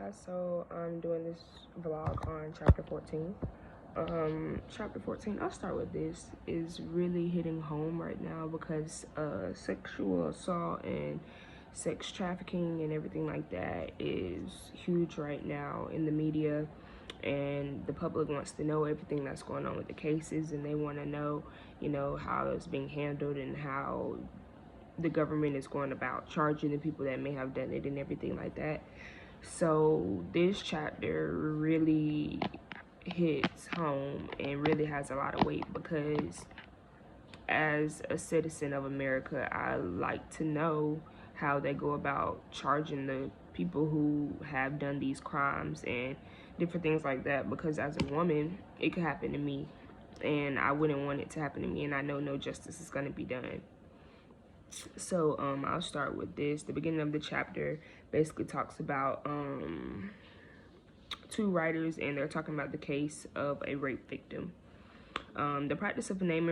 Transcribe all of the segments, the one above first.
guys, so I'm doing this vlog on chapter 14. Chapter 14, I'll start with this, is really hitting home right now because sexual assault and sex trafficking and everything like that is huge right now in the media, and the public wants to know everything that's going on with the cases, and they want to know, how it's being handled and how the government is going about charging the people that may have done it and everything like that. So this chapter really hits home and really has a lot of weight because as a citizen of America, I like to know how they go about charging the people who have done these crimes and different things like that, because as a woman, it could happen to me and I wouldn't want it to happen to me, and I know no justice is going to be done. So I'll start with this. The beginning of the chapter basically talks about two writers, and they're talking about the case of a rape victim. The practice of naming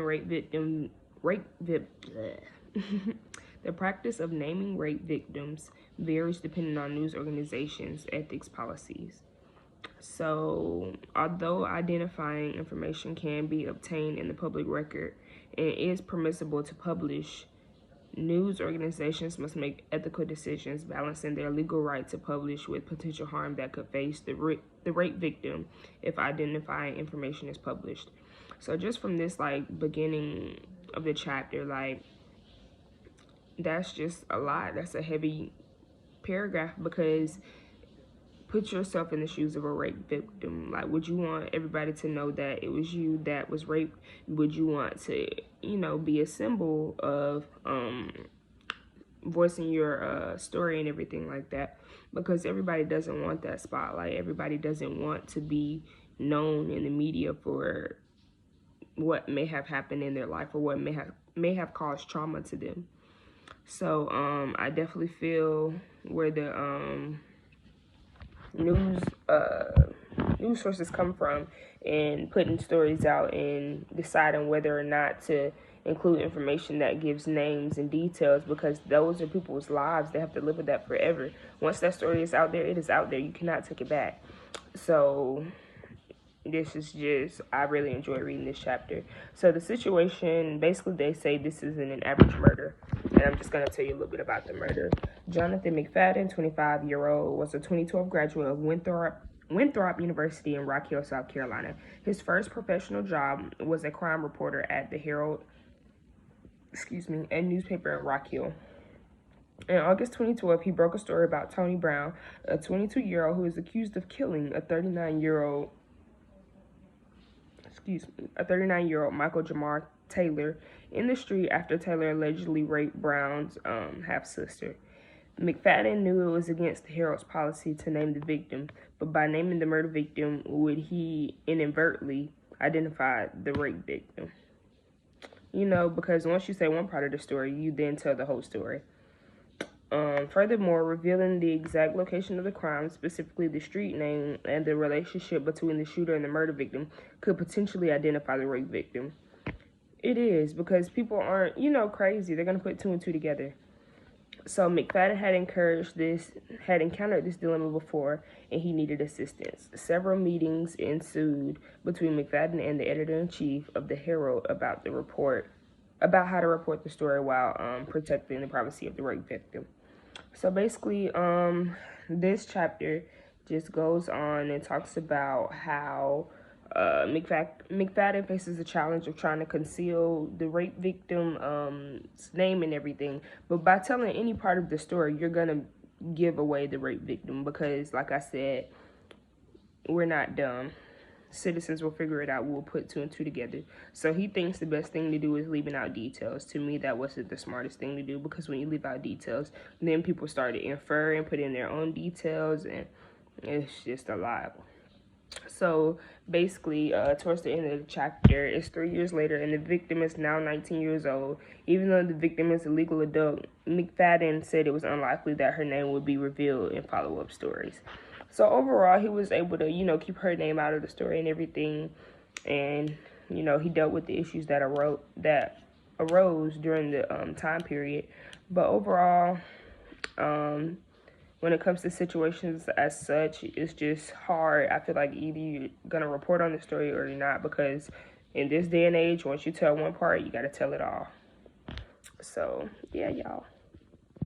the practice of naming rape victims varies depending on news organizations' ethics policies. So, although identifying information can be obtained in the public record and it is permissible to publish, news organizations must make ethical decisions balancing their legal right to publish with potential harm that could face the rape victim if identifying information is published. So just from this beginning of the chapter, that's just a lot. That's a heavy paragraph, because put yourself in the shoes of a rape victim. Would you want everybody to know that it was you that was raped? Would you want to, be a symbol of voicing your story and everything like that? Because everybody doesn't want that spotlight. Everybody doesn't want to be known in the media for what may have happened in their life or what may have caused trauma to them. So I definitely feel where the news sources come from and putting stories out and deciding whether or not to include information that gives names and details, because those are people's lives. They have to live with that forever. Once that story is out there, it is out there. You cannot take it back. So this is just, I really enjoy reading this chapter. So the situation, basically they say this isn't an average murder, and I'm just going to tell you a little bit about the murder. Jonathan McFadden, 25-year-old, was a 2012 graduate of Winthrop University in Rock Hill, South Carolina. His first professional job was a crime reporter at the Herald, a newspaper in Rock Hill. In August 2012, he broke a story about Tony Brown, a 22-year-old who is accused of killing a 39-year-old Michael Jamar Taylor in the street after Taylor allegedly raped Brown's half-sister. McFadden knew it was against the Herald's policy to name the victim, but by naming the murder victim, would he inadvertently identify the rape victim? Because once you say one part of the story, you then tell the whole story. Furthermore, revealing the exact location of the crime, specifically the street name and the relationship between the shooter and the murder victim, could potentially identify the rape victim. It is, because people aren't, crazy. They're going to put two and two together. So McFadden had encountered this dilemma before, and he needed assistance. Several meetings ensued between McFadden and the editor-in-chief of the Herald about how to report the story while protecting the privacy of the rape victim. So basically, this chapter just goes on and talks about how McFadden faces the challenge of trying to conceal the rape victim's name and everything. But by telling any part of the story, you're going to give away the rape victim, because, like I said, we're not dumb. Citizens will figure it out. We'll put two and two together. So he thinks the best thing to do is leaving out details. To me, that wasn't the smartest thing to do, because when you leave out details, then people start to infer and put in their own details, and it's just a lot. So basically, towards the end of the chapter, it's 3 years later, and the victim is now 19 years old. Even though the victim is a legal adult, McFadden said it was unlikely that her name would be revealed in follow-up stories. So overall, he was able to, keep her name out of the story and everything. And, he dealt with the issues that arose during the time period. But overall, when it comes to situations as such, it's just hard. I feel like either you're gonna report on the story or you're not, because in this day and age, once you tell one part, you gotta tell it all. So yeah, y'all.